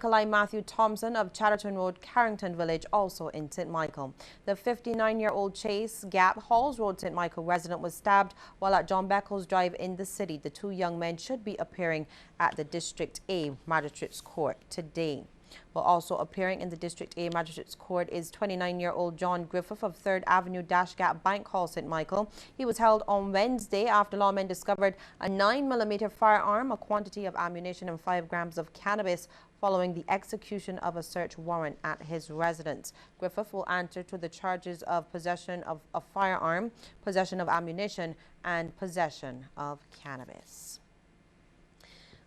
Nikolai Matthew Thompson of Chatterton Road, Carrington Village, also in St. Michael. The 59-year-old Chase Gap Halls Road, St. Michael resident was stabbed while at John Beckles Drive in the city. The two young men should be appearing at the District A Magistrates Court today. Well, also appearing in the District A Magistrates Court is 29-year-old John Griffith of 3rd Avenue Gap Bank Hall, St. Michael. He was held on Wednesday after lawmen discovered a 9mm firearm, a quantity of ammunition and 5 grams of cannabis following the execution of a search warrant at his residence. Griffith will answer to the charges of possession of a firearm, possession of ammunition, and possession of cannabis.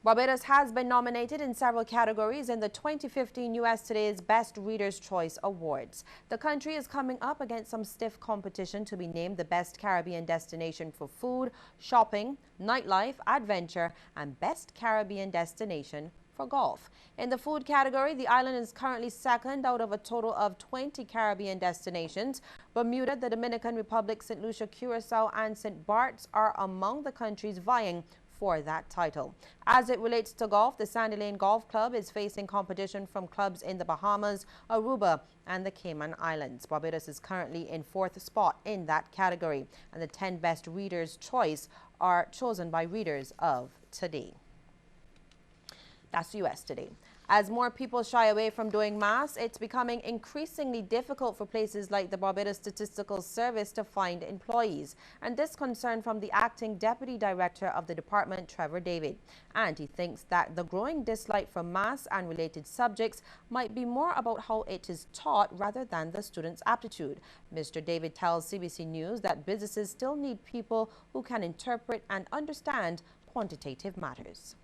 Barbados has been nominated in several categories in the 2015 U.S. Today's Best Reader's Choice Awards. The country is coming up against some stiff competition to be named the best Caribbean destination for food, shopping, nightlife, adventure, and best Caribbean destination for golf. In the food category, the island is currently second out of a total of 20 Caribbean destinations. Bermuda, the Dominican Republic, St. Lucia, Curacao, and St. Bart's are among the countries vying for that title. As it relates to golf, the Sandy Lane Golf Club is facing competition from clubs in the Bahamas, Aruba, and the Cayman Islands. Barbados is currently in 4th spot in that category, and the 10 best readers' choice are chosen by readers of today. That's U.S. Today. As more people shy away from doing maths, it's becoming increasingly difficult for places like the Barbados Statistical Service to find employees. And this concern from the acting deputy director of the department, Trevor David. And he thinks that the growing dislike for maths and related subjects might be more about how it is taught rather than the students' aptitude. Mr. David tells CBC News that businesses still need people who can interpret and understand quantitative matters.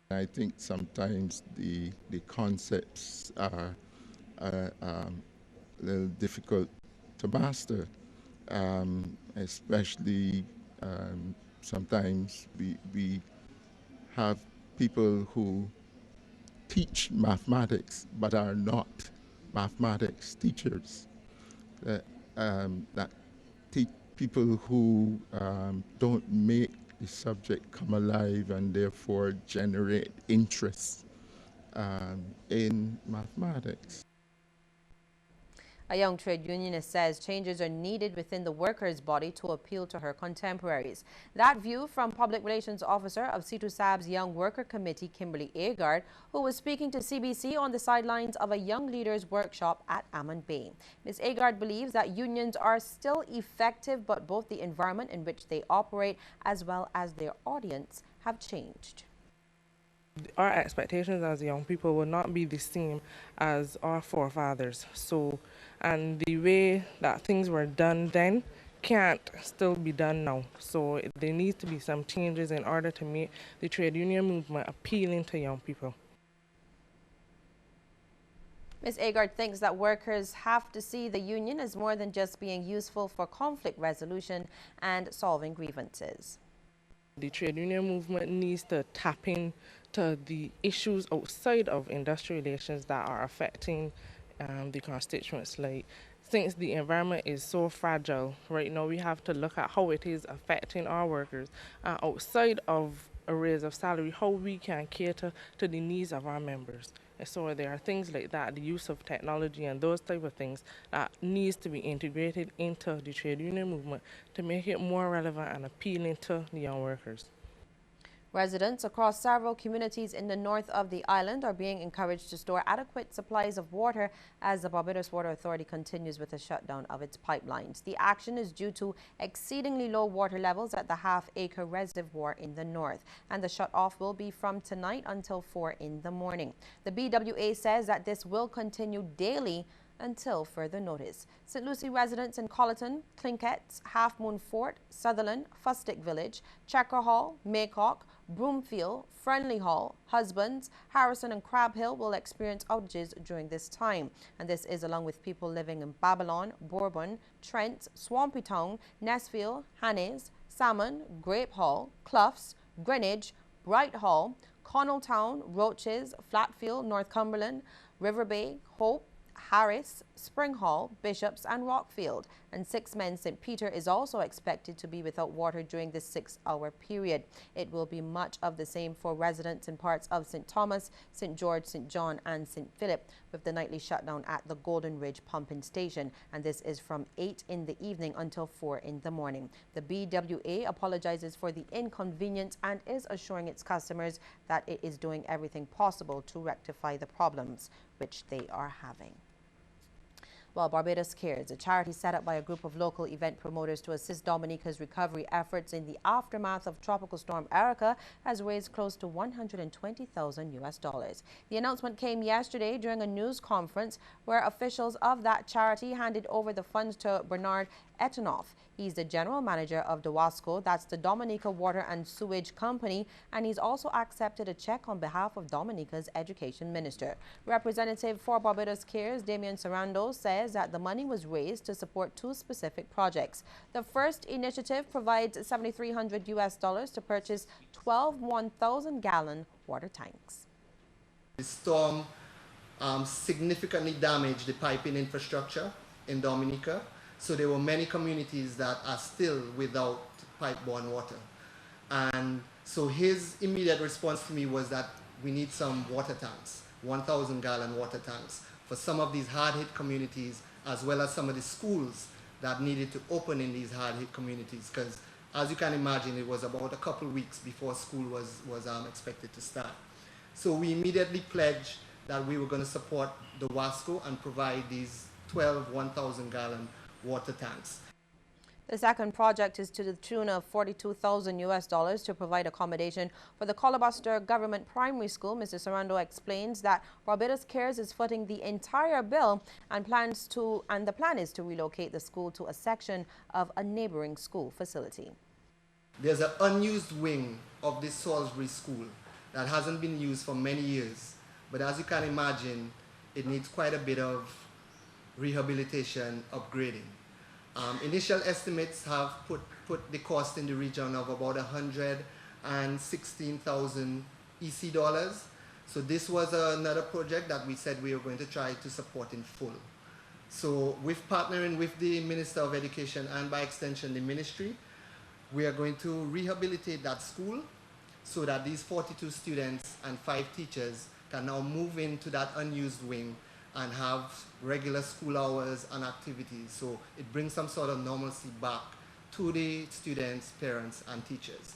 I think sometimes the concepts are a little difficult to master, especially sometimes we have people who teach mathematics but are not mathematics teachers, that people who don't make the subject come alive and therefore generate interest in mathematics. A young trade unionist says changes are needed within the workers' body to appeal to her contemporaries. That view from Public Relations Officer of CITUSAB's Young Worker Committee, Kimberly Agard, who was speaking to CBC on the sidelines of a Young Leaders workshop at Ammon Bay. Ms. Agard believes that unions are still effective, but both the environment in which they operate as well as their audience have changed. Our expectations as young people will not be the same as our forefathers. And the way that things were done then can't still be done now. So there needs to be some changes in order to make the trade union movement appealing to young people. Ms. Agard thinks that workers have to see the union as more than just being useful for conflict resolution and solving grievances. The trade union movement needs to tap into the issues outside of industrial relations that are affecting the constituents. Like, since the environment is so fragile right now, we have to look at how it is affecting our workers outside of a raise of salary, how we can cater to the needs of our members. And so there are things like that, the use of technology and those type of things that needs to be integrated into the trade union movement to make it more relevant and appealing to the young workers. Residents across several communities in the north of the island are being encouraged to store adequate supplies of water as the Barbados Water Authority continues with the shutdown of its pipelines. The action is due to exceedingly low water levels at the half-acre reservoir in the north, and the shut-off will be from tonight until 4 in the morning. The BWA says that this will continue daily until further notice. St. Lucie residents in Colleton, Clinkets, Half Moon Fort, Sutherland, Fustic Village, Checker Hall, Maycock, Broomfield, Friendly Hall, Husbands, Harrison and Crab Hill will experience outages during this time. And this is along with people living in Babylon, Bourbon, Trent, Swampy Town, Nesfield, Hannes, Salmon, Grape Hall, Cloughs, Greenwich, Bright Hall, Connell Town, Roaches, Flatfield, North Cumberland, River Bay, Hope, Harris, Spring Hall, Bishops and Rockfield, and 6 men St. Peter is also expected to be without water during this 6-hour period. It will be much of the same for residents in parts of St. Thomas, St. George, St. John and St. Philip, with the nightly shutdown at the Golden Ridge pumping station, and this is from 8 in the evening until 4 in the morning. The BWA apologizes for the inconvenience and is assuring its customers that it is doing everything possible to rectify the problems which they are having. Well, Barbados Cares, a charity set up by a group of local event promoters to assist Dominica's recovery efforts in the aftermath of Tropical Storm Erica, has raised close to $120,000. The announcement came yesterday during a news conference where officials of that charity handed over the funds to Bernard Etanoff. He's the general manager of DOWASCO, that's the Dominica Water and Sewage Company, and he's also accepted a check on behalf of Dominica's education minister. Representative for Barbados Cares, Damian Sarando, says that the money was raised to support 2 specific projects. The first initiative provides $7,300 to purchase 12 1,000-gallon water tanks. The storm significantly damaged the piping infrastructure in Dominica. So there were many communities that are still without pipe-borne water. And so his immediate response to me was that we need some water tanks, 1,000-gallon water tanks, for some of these hard-hit communities, as well as some of the schools that needed to open in these hard-hit communities. Because as you can imagine, it was about a couple weeks before school was expected to start. So we immediately pledged that we were going to support the WASCO and provide these 12 1,000-gallon water tanks. The second project is to the tune of $42,000 to provide accommodation for the Colabuster Government Primary School. Mr. Sarando explains that Barbados Cares is footing the entire bill and the plan is to relocate the school to a section of a neighboring school facility. There's an unused wing of this Salisbury school that hasn't been used for many years, but as you can imagine, it needs quite a bit of rehabilitation, upgrading. Initial estimates have put the cost in the region of about $116,000 EC dollars. So this was another project that we said we were going to try to support in full. So with partnering with the Minister of Education and by extension the ministry, we are going to rehabilitate that school so that these 42 students and 5 teachers can now move into that unused wing and have regular school hours and activities. So it brings some sort of normalcy back to the students, parents, and teachers.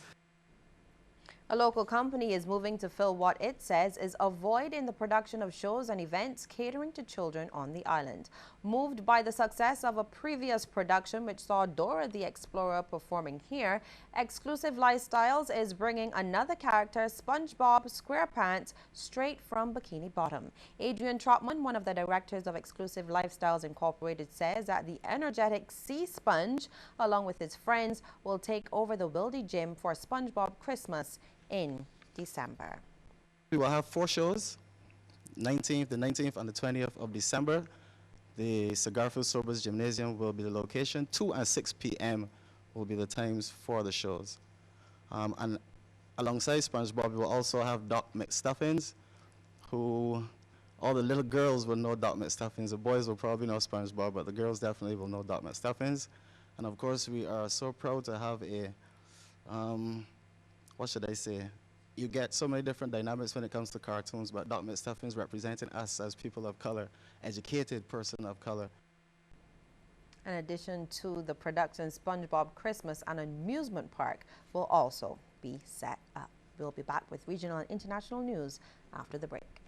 A local company is moving to fill what it says is a void in the production of shows and events catering to children on the island. Moved by the success of a previous production which saw Dora the Explorer performing here, Exclusive Lifestyles is bringing another character, SpongeBob SquarePants, straight from Bikini Bottom. Adrian Trotman, one of the directors of Exclusive Lifestyles Incorporated, says that the energetic Sea Sponge, along with his friends, will take over the Wildy Gym for SpongeBob Christmas in December. We will have 4 shows, the 19th and the 20th of December. The Cigarfield Sobers Gymnasium will be the location. 2 and 6 p.m. will be the times for the shows. And alongside SpongeBob, we will also have Doc McStuffins, who all the little girls will know Doc McStuffins. The boys will probably know SpongeBob, but the girls definitely will know Doc McStuffins. And of course, we are so proud to have a what should I say? You get so many different dynamics when it comes to cartoons, but Doc McStuffins representing us as people of color, educated person of color. In addition to the production, SpongeBob Christmas and Amusement Park will also be set up. We'll be back with regional and international news after the break.